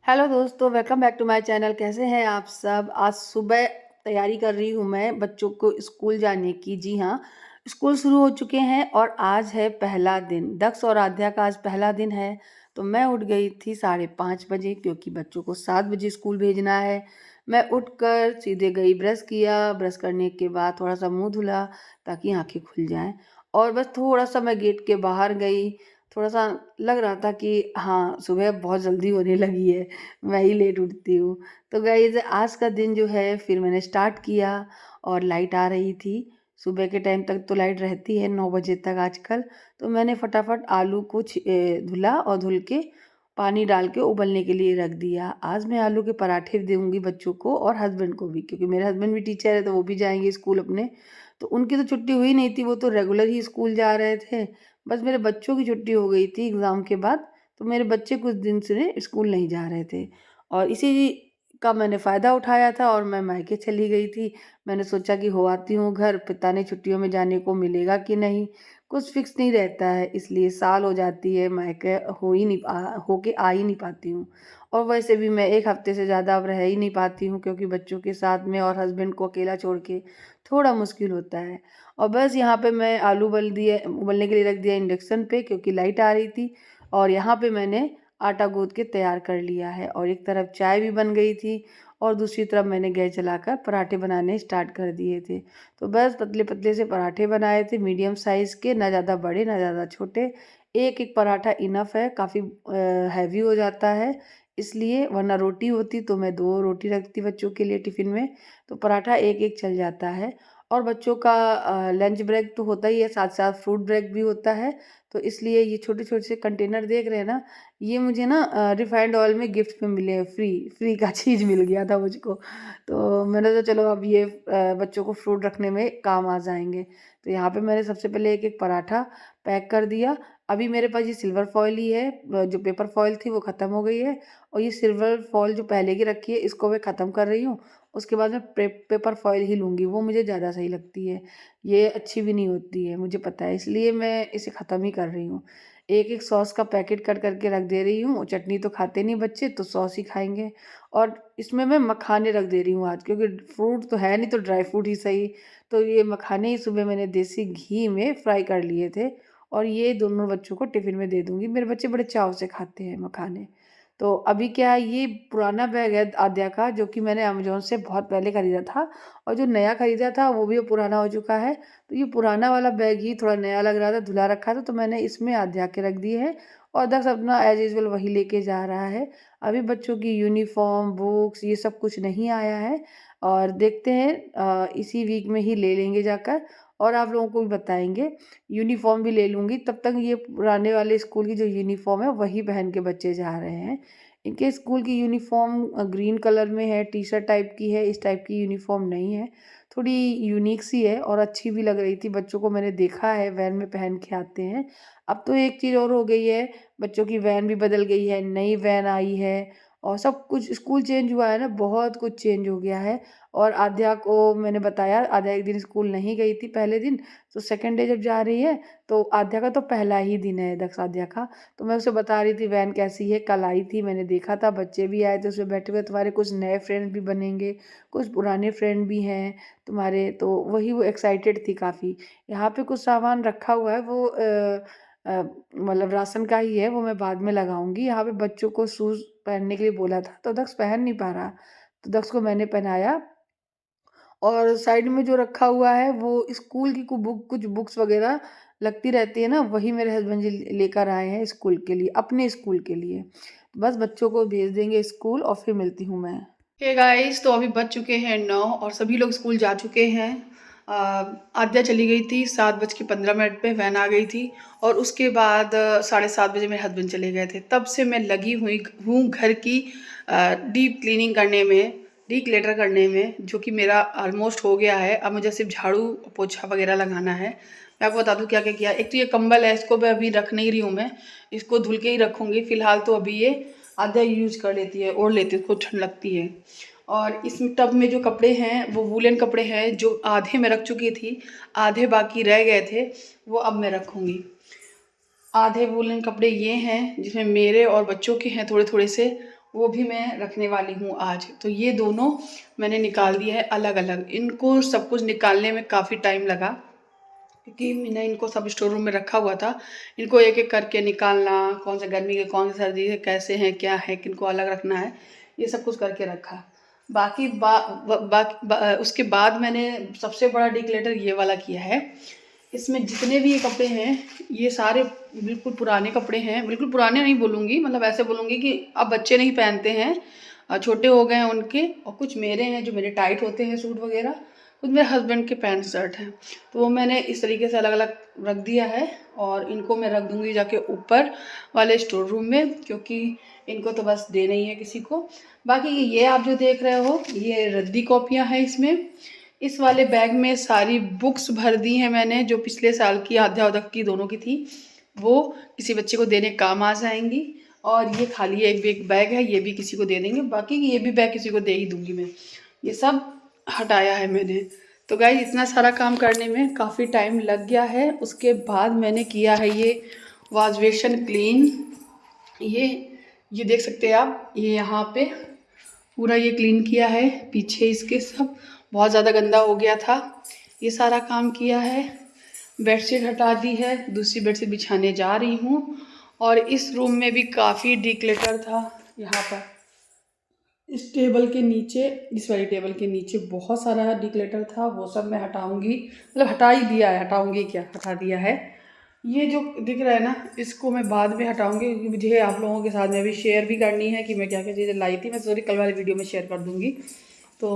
Hello दोस्तों, welcome back to my channel. कैसे हैं आप सब? आज सुबह तैयारी कर रही हूँ मैं बच्चों को स्कूल जाने की। जी हाँ, स्कूल शुरू हो चुके हैं और आज है पहला दिन। दक्ष और आध्या का आज पहला दिन है। तो मैं उठ गई थी 5:30 बजे, क्योंकि बच्चों को 7 बजे स्कूल भेजना है। मैं उठकर सीधे गई, ब्रश किया। ब्रश करने के बाद थोड़ा सा मुंह धुला ताकि आंखें खुल जाएं, और बस थोड़ा सा मैं गेट के बाहर गई। थोड़ा सा लग रहा था कि हाँ, सुबह बहुत जल्दी होने लगी है, मैं ही लेट उठती हूँ। तो गाइस, आज का दिन जो है फिर मैंने स्टार्ट किया, और लाइट आ रही थी। सुबह के टाइम तक तो लाइट रहती है, 9 बजे तक आजकल। तो मैंने फटाफट आलू को धुला, और धुल के पानी डाल के उबलने के लिए रख दिया। आज मैं आलू के पराठे दूंगी बच्चों को और हस्बैंड को भी, क्योंकि मेरे हस्बैंड भी टीचर है, तो वो भी जाएंगे स्कूल अपने। तो उनकी तो छुट्टी हुई नहीं थी, वो तो रेगुलर ही स्कूल जा रहे थे। बस मेरे बच्चों की छुट्टी हो गई थी एग्ज़ाम के बाद। तो मेरे बच्चे कुछ दिन से स्कूल नहीं जा रहे थे, और इसी का मैंने फ़ायदा उठाया था और मैं मायके चली गई थी। मैंने सोचा कि हो आती हूँ घर, पता नहीं छुट्टियों में जाने को मिलेगा कि नहीं, कुछ फिक्स नहीं रहता है। इसलिए साल हो जाती है, मायके होके आ ही नहीं पाती हूँ। और वैसे भी मैं 1 हफ्ते से ज़्यादा अब रह ही नहीं पाती हूँ, क्योंकि बच्चों के साथ में और हस्बैंड को अकेला छोड़ के थोड़ा मुश्किल होता है। और बस यहाँ पे मैं आलू उबलने के लिए रख दिया इंडक्शन पे, क्योंकि लाइट आ रही थी। और यहाँ पे मैंने आटा गूँथ के तैयार कर लिया है, और एक तरफ चाय भी बन गई थी, और दूसरी तरफ मैंने गैस जलाकर पराठे बनाने स्टार्ट कर दिए थे। तो बस पतले पतले से पराठे बनाए थे, मीडियम साइज़ के, ना ज़्यादा बड़े ना ज़्यादा छोटे। एक एक पराठा इनफ है, काफ़ी हैवी हो जाता है इसलिए। वरना रोटी होती तो मैं 2 रोटी रखती बच्चों के लिए टिफ़िन में। तो पराठा एक एक चल जाता है। और बच्चों का लंच ब्रेक तो होता ही है, साथ-साथ फ्रूट ब्रेक भी होता है। तो इसलिए ये छोटे-छोटे से कंटेनर देख रहे हैं ना, ये मुझे ना रिफाइंड ऑयल में गिफ्ट में मिले हैं, फ्री का चीज़ मिल गया था मुझको। तो मैंने सोचा चलो अब ये बच्चों को फ्रूट रखने में काम आ जाएँगे। तो यहाँ पे मैंने सबसे पहले एक-एक पराठा पैक कर दिया। अभी मेरे पास ये सिल्वर फॉइल ही है, जो पेपर फॉइल थी वो ख़त्म हो गई है, और ये सिल्वर फॉइल जो पहले की रखी है इसको मैं ख़त्म कर रही हूँ। उसके बाद मैं पेपर फॉइल ही लूँगी, वो मुझे ज़्यादा सही लगती है। ये अच्छी भी नहीं होती है, मुझे पता है, इसलिए मैं इसे ख़त्म ही कर रही हूँ। एक-एक सॉस का पैकेट कट करके रख दे रही हूँ। चटनी तो खाते नहीं बच्चे, तो सॉस ही खाएँगे। और इसमें मैं मखाने रख दे रही हूँ आज, क्योंकि फ्रूट तो है नहीं, तो ड्राई फ्रूट ही सही। तो ये मखाने ही सुबह मैंने देसी घी में फ्राई कर लिए थे, और ये दोनों बच्चों को टिफ़िन में दे दूँगी। मेरे बच्चे बड़े चाव से खाते हैं मखाने। तो अभी क्या है, ये पुराना बैग है आद्या का, जो कि मैंने अमेज़न से बहुत पहले खरीदा था, और जो नया खरीदा था वो भी अब पुराना हो चुका है। तो ये पुराना वाला बैग ही थोड़ा नया लग रहा था, धुला रखा था, तो मैंने इसमें आद्या के रख दिए हैं, और दक्ष अपना एज़ यूजुअल वही लेके जा रहा है। अभी बच्चों की यूनिफ़ॉर्म, बुक्स ये सब कुछ नहीं आया है, और देखते हैं इसी वीक में ही ले लेंगे जाकर, और आप लोगों को भी बताएँगे। यूनिफ़ॉर्म भी ले लूँगी, तब तक ये पुराने वाले स्कूल की जो यूनिफ़ॉर्म है वही पहन के बच्चे जा रहे हैं। इनके स्कूल की यूनिफ़ॉर्म ग्रीन कलर में है, टी-शर्ट टाइप की है, इस टाइप की यूनिफ़ॉर्म नहीं है। थोड़ी यूनिक सी है, और अच्छी भी लग रही थी, बच्चों को मैंने देखा है वैन में पहन के आते हैं। अब तो एक चीज़ और हो गई है, बच्चों की वैन भी बदल गई है, नई वैन आई है, और सब कुछ स्कूल चेंज हुआ है ना, बहुत कुछ चेंज हो गया है। और आध्या को मैंने बताया, आध्या एक दिन स्कूल नहीं गई थी पहले दिन, तो सेकंड डे जब जा रही है, तो आध्या का तो पहला ही दिन है, दक्ष आध्या का। तो मैं उसे बता रही थी वैन कैसी है, कल आई थी, मैंने देखा था, बच्चे भी आए थे उसमें बैठे हुए, तुम्हारे कुछ नए फ्रेंड्स भी बनेंगे, कुछ पुराने फ्रेंड भी हैं तुम्हारे। तो वही वो एक्साइटेड थी काफ़ी। यहाँ पे कुछ सामान रखा हुआ है, वो मतलब राशन का ही है, वो मैं बाद में लगाऊंगी। यहाँ पे बच्चों को शूज़ पहनने के लिए बोला था, तो दक्ष पहन नहीं पा रहा, तो दक्ष को मैंने पहनाया। और साइड में जो रखा हुआ है वो स्कूल की कुछ बुक्स वगैरह लगती रहती है ना, वही मेरे हस्बैंड जी लेकर आए हैं स्कूल के लिए, अपने स्कूल के लिए। बस बच्चों को भेज देंगे स्कूल, और फिर मिलती हूँ मैं। हे गाइस, तो अभी बज चुके हैं 9, और सभी लोग स्कूल जा चुके हैं। अ, आद्या चली गई थी 7:15 पे, वैन आ गई थी। और उसके बाद 7:30 बजे मेरे हस्बैंड चले गए थे। तब से मैं लगी हुई हूँ घर की डीप क्लीनिंग करने में, डीक्लेटर करने में, जो कि मेरा ऑलमोस्ट हो गया है। अब मुझे सिर्फ झाड़ू पोछा वगैरह लगाना है। मैं आपको बता दूं क्या क्या किया। एक तो ये कंबल है, इसको मैं अभी रख नहीं रही हूँ, मैं इसको धुल के ही रखूँगी फिलहाल। तो अभी ये आधा यूज़ कर लेती है, ओढ़ लेती है, उसको ठंड लगती है। और इस टब में जो कपड़े हैं वो वूलन कपड़े हैं, जो आधे मैं रख चुकी थी, आधे बाकी रह गए थे, वो अब मैं रखूँगी। आधे वूलन कपड़े ये हैं, जिसमें मेरे और बच्चों के हैं थोड़े थोड़े से, वो भी मैं रखने वाली हूँ आज। तो ये दोनों मैंने निकाल दिया है अलग अलग। इनको सब कुछ निकालने में काफ़ी टाइम लगा क्योंकि मैंने इनको सब स्टोर रूम में रखा हुआ था। इनको एक एक करके निकालना, कौन से गर्मी के कौन से सर्दी के कैसे हैं क्या है, किनको अलग रखना है, ये सब कुछ करके रखा। बाकी उसके बाद मैंने सबसे बड़ा डिक्लेटर ये वाला किया है। इसमें जितने भी ये कपड़े हैं ये सारे बिल्कुल पुराने कपड़े हैं। बिल्कुल पुराने नहीं बोलूँगी, मतलब ऐसे बोलूँगी कि अब बच्चे नहीं पहनते हैं, छोटे हो गए हैं उनके, और कुछ मेरे हैं जो मेरे टाइट होते हैं सूट वगैरह, कुछ मेरे हस्बैंड के पैंट शर्ट हैं। तो वो मैंने इस तरीके से अलग अलग रख दिया है और इनको मैं रख दूँगी जाके ऊपर वाले स्टोर रूम में, क्योंकि इनको तो बस देना ही है किसी को। बाकी ये आप जो देख रहे हो ये रद्दी कॉपियाँ हैं इसमें। इस वाले बैग में सारी बुक्स भर दी हैं मैंने, जो पिछले साल की अध्यावधक की दोनों की थी, वो किसी बच्चे को देने काम आ जाएंगी। और ये खाली एक बैग है, ये भी किसी को दे देंगे। बाकी ये भी बैग किसी को दे ही दूंगी मैं। ये सब हटाया है मैंने। तो गाइस इतना सारा काम करने में काफ़ी टाइम लग गया है। उसके बाद मैंने किया है ये वॉश बेसिन क्लीन। ये देख सकते हैं आप, ये यहाँ पे पूरा ये क्लीन किया है। पीछे इसके सब बहुत ज़्यादा गंदा हो गया था, ये सारा काम किया है। बेडशीट हटा दी है, दूसरी बेडशीट बिछाने जा रही हूँ। और इस रूम में भी काफ़ी डिक्लेटर था। यहाँ पर इस टेबल के नीचे, इस वाली टेबल के नीचे बहुत सारा डिक्लेटर था, वो सब मैं हटाऊंगी। मतलब हटा ही दिया है, हटाऊंगी क्या, हटा दिया है। ये जो दिख रहा है ना, इसको मैं बाद में हटाऊंगी क्योंकि मुझे आप लोगों के साथ में भी शेयर भी करनी है कि मैं क्या क्या चीज़ें लाई थी। मैं सॉरी कल वाली वीडियो में शेयर कर दूंगी, तो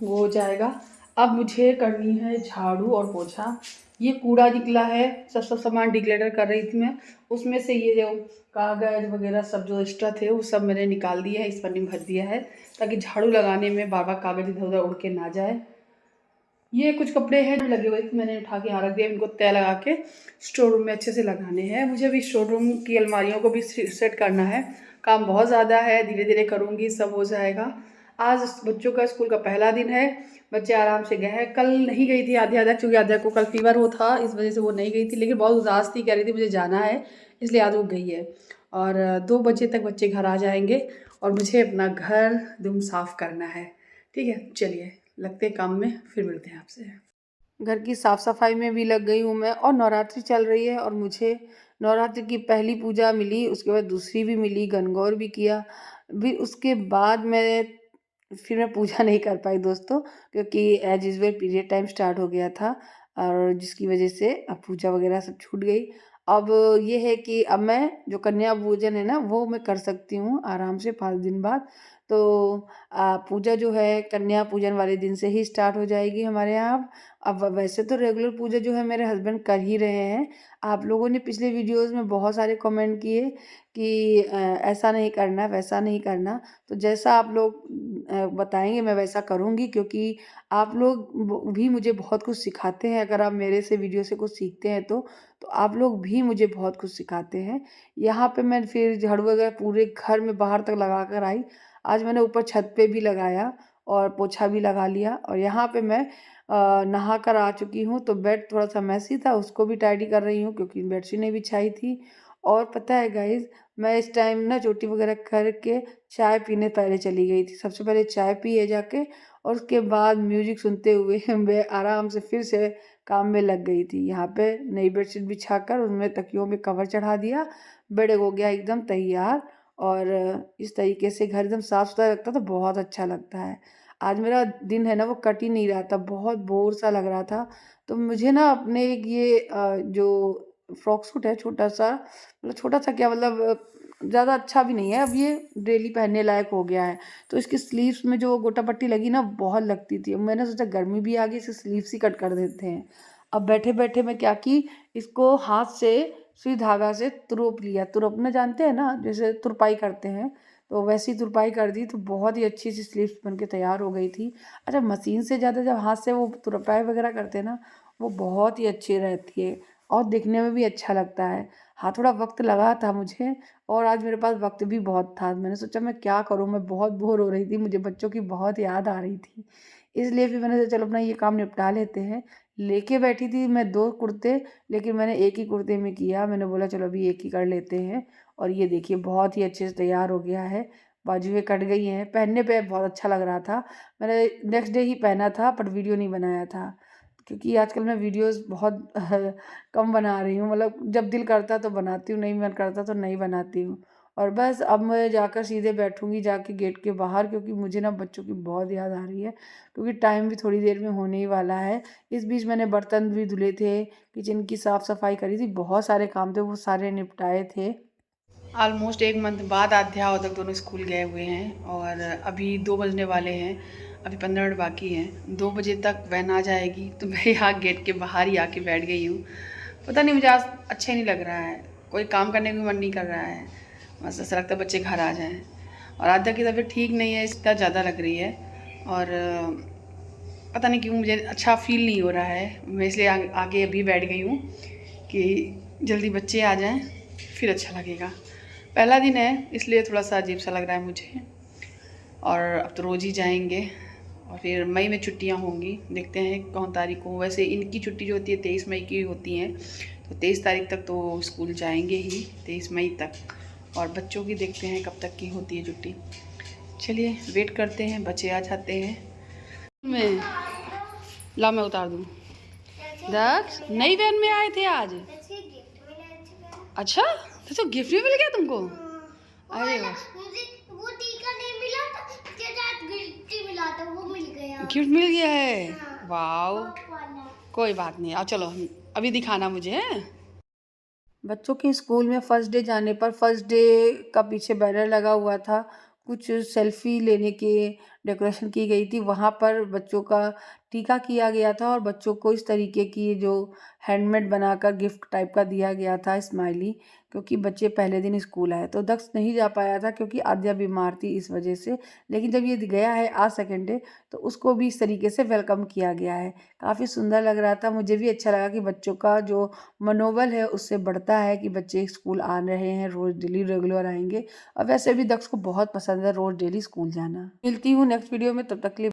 वो हो जाएगा। अब मुझे करनी है झाड़ू और पोछा। ये कूड़ा निकला है, सब सामान डिक्लेटर कर रही थी मैं, उसमें से ये जो कागज़ वगैरह सब जो एक्स्ट्रा थे वो सब मैंने निकाल दिया है, इस पन्नी में भर दिया है, ताकि झाड़ू लगाने में बार बार कागज़ इधर उधर उड़ के ना जाए। ये कुछ कपड़े हैं जो लगे हुए थे, मैंने उठा के यहाँ रख दिया। इनको तय लगा के स्टोर रूम में अच्छे से लगाने हैं। मुझे अभी स्टोर रूम की अलमारियों को भी सेट करना है। काम बहुत ज़्यादा है, धीरे धीरे करूँगी, सब हो जाएगा। आज बच्चों का स्कूल का पहला दिन है, बच्चे आराम से गए हैं। कल नहीं गई थी आध्या, क्योंकि आध्या को कल फीवर हो था, इस वजह से वो नहीं गई थी, लेकिन बहुत उदास थी, कह रही थी मुझे जाना है, इसलिए आज वो गई है। और 2 बजे तक बच्चे घर आ जाएंगे और मुझे अपना घर एकदम साफ़ करना है। ठीक है, चलिए लगते हैं काम में, फिर मिलते हैं आपसे। घर की साफ़ सफाई में भी लग गई हूँ मैं, और नवरात्रि चल रही है और मुझे नवरात्रि की पहली पूजा मिली, उसके बाद दूसरी भी मिली, गणगौर भी किया। भी उसके बाद फिर मैं पूजा नहीं कर पाई दोस्तों, क्योंकि as usual period time start हो गया था, और जिसकी वजह से अब पूजा वगैरह सब छूट गई। अब ये है कि अब मैं जो कन्या पूजन है ना, वो मैं कर सकती हूँ आराम से 5 दिन बाद। तो पूजा जो है कन्या पूजन वाले दिन से ही स्टार्ट हो जाएगी हमारे यहाँ। अब वैसे तो रेगुलर पूजा जो है मेरे हस्बैंड कर ही रहे हैं। आप लोगों ने पिछले वीडियोज़ में बहुत सारे कमेंट किए कि ऐसा नहीं करना, वैसा नहीं करना। तो जैसा आप लोग बताएँगे मैं वैसा करूँगी, क्योंकि आप लोग भी मुझे बहुत कुछ सिखाते हैं। अगर आप मेरे से वीडियो से कुछ सीखते हैं तो आप लोग भी मुझे बहुत कुछ सिखाते हैं। यहाँ पे मैं फिर झाड़ू वगैरह पूरे घर में बाहर तक लगा कर आई। आज मैंने ऊपर छत पे भी लगाया और पोछा भी लगा लिया, और यहाँ पे मैं नहा कर आ चुकी हूँ। तो बेड थोड़ा-सा मेसी था, उसको भी टाइडी कर रही हूँ क्योंकि बेडशीट नहीं बिछाई थी। और पता है गाइज़, मैं इस टाइम ना चोटी वगैरह करके चाय पीने पहले चली गई थी। सबसे पहले चाय पिए जाके, और उसके बाद म्यूज़िक सुनते हुए मैं आराम से फिर से काम में लग गई थी। यहाँ पे नई बेडशीट बिछाकर उसमें तकियों में कवर चढ़ा दिया, बेड हो गया एकदम तैयार। और इस तरीके से घर एकदम साफ-सुथरा लगता है तो बहुत अच्छा लगता है। आज मेरा दिन है ना वो कट ही नहीं रहा था, बहुत बोर सा लग रहा था। तो मुझे ना अपने एक ये जो फ्रॉक सूट है छोटा-सा, मतलब छोटा-सा क्या, मतलब ज़्यादा अच्छा भी नहीं है, अब ये डेली पहनने लायक हो गया है। तो इसकी स्लीव्स में जो गोटा पट्टी लगी ना बहुत लगती थी। मैंने सोचा गर्मी भी आ गई, इसकी स्लीव्स ही कट कर देते हैं। अब बैठे-बैठे मैं क्या की, इसको हाथ से सुई धागा से तुरोप लिया। तुरपना जानते हैं ना, जैसे तुरपाई करते हैं, तो वैसी तुरपाई कर दी, तो बहुत ही अच्छी सी स्लीव्स बन के तैयार हो गई थी। अच्छा, मशीन से ज़्यादा जब हाथ से वो तुरपाई वगैरह करते हैं ना, वो बहुत ही अच्छी रहती है और दिखने में भी अच्छा लगता है। हाँ, थोड़ा वक़्त लगा था मुझे, और आज मेरे पास वक़्त भी बहुत था। मैंने सोचा मैं क्या करूँ, मैं बहुत बोर हो रही थी, मुझे बच्चों की बहुत याद आ रही थी। इसलिए फिर मैंने सोचा चलो अपना ये काम निपटा लेते हैं। लेके बैठी थी मैं 2 कुर्ते, लेकिन मैंने एक ही कुर्ते में किया। मैंने बोला चलो अभी एक ही कर लेते हैं, और ये देखिए बहुत ही अच्छे से तैयार हो गया है। बाजुएँ कट गई हैं। पहनने पे बहुत अच्छा लग रहा था। मैंने नेक्स्ट डे ही पहना था बट वीडियो नहीं बनाया था। क्योंकि आजकल मैं वीडियोज़ बहुत कम बना रही हूँ। मतलब जब दिल करता है तो बनाती हूँ, नहीं मन करता तो नहीं बनाती हूँ। और बस अब मैं जाकर सीधे बैठूँगी जाके गेट के बाहर, क्योंकि मुझे ना बच्चों की बहुत याद आ रही है। क्योंकि टाइम भी थोड़ी देर में होने ही वाला है। इस बीच मैंने बर्तन भी धुले थे, किचन की साफ़-सफ़ाई करी थी, बहुत सारे काम थे वो सारे निपटाए थे। ऑलमोस्ट 1 मंथ बाद आध्या और तक दोनों स्कूल गए हुए हैं और अभी 2 बजने वाले हैं। अभी 15 मिनट बाकी हैं। 2 बजे तक वैन आ जाएगी तो मैं यहाँ गेट के बाहर ही आके बैठ गई हूँ। पता नहीं मुझे आज अच्छा नहीं लग रहा है, कोई काम करने का मन नहीं कर रहा है। बस ऐसा लगता है बच्चे घर आ जाएँ। और आध्या की तबीयत ठीक नहीं है, इसका ज़्यादा लग रही है और पता नहीं क्यों मुझे अच्छा फ़ील नहीं हो रहा है। मैं इसलिए आगे अभी बैठ गई हूँ कि जल्दी बच्चे आ जाएँ फिर अच्छा लगेगा। पहला दिन है इसलिए थोड़ा सा अजीब सा लग रहा है मुझे। और अब तो रोज़ ही जाएंगे और फिर मई में छुट्टियां होंगी, देखते हैं कौन तारीख को। वैसे इनकी छुट्टी जो होती है 23 मई की होती हैं, तो 23 तारीख तक तो स्कूल जाएंगे ही, 23 मई तक। और बच्चों की देखते हैं कब तक की होती है छुट्टी। चलिए वेट करते हैं, बच्चे आ जाते हैं। मैं ला मैं उतार दूँ। दक्ष नई वैन में आए थे आज। अच्छा तो गिफ्ट भी मिल गया तुमको? अरे वाह, वो टीका नहीं मिला था, गिफ्ट मिला था, वो मिल गया। गिफ्ट मिल गया है। हाँ, वाओ, कोई बात नहीं। अब चलो अभी दिखाना मुझे है। बच्चों के स्कूल में फर्स्ट डे जाने पर फर्स्ट डे का पीछे बैनर लगा हुआ था। कुछ सेल्फी लेने के डेकोरेशन की गई थी। वहाँ पर बच्चों का टीका किया गया था और बच्चों को इस तरीके की जो हैंडमेड बनाकर गिफ्ट टाइप का दिया गया था स्माइली, क्योंकि बच्चे पहले दिन स्कूल आए। तो दक्ष नहीं जा पाया था क्योंकि आद्या बीमार थी इस वजह से। लेकिन जब ये गया है आज सेकंड डे तो उसको भी इस तरीके से वेलकम किया गया है। काफ़ी सुंदर लग रहा था। मुझे भी अच्छा लगा कि बच्चों का जो मनोबल है उससे बढ़ता है कि बच्चे स्कूल आ रहे हैं, रोज़ डेली रेगुलर आएंगे। और वैसे भी दक्ष को बहुत पसंद है रोज़ डेली स्कूल जाना। मिलती हूँ नेक्स्ट वीडियो में, तब तक के लिए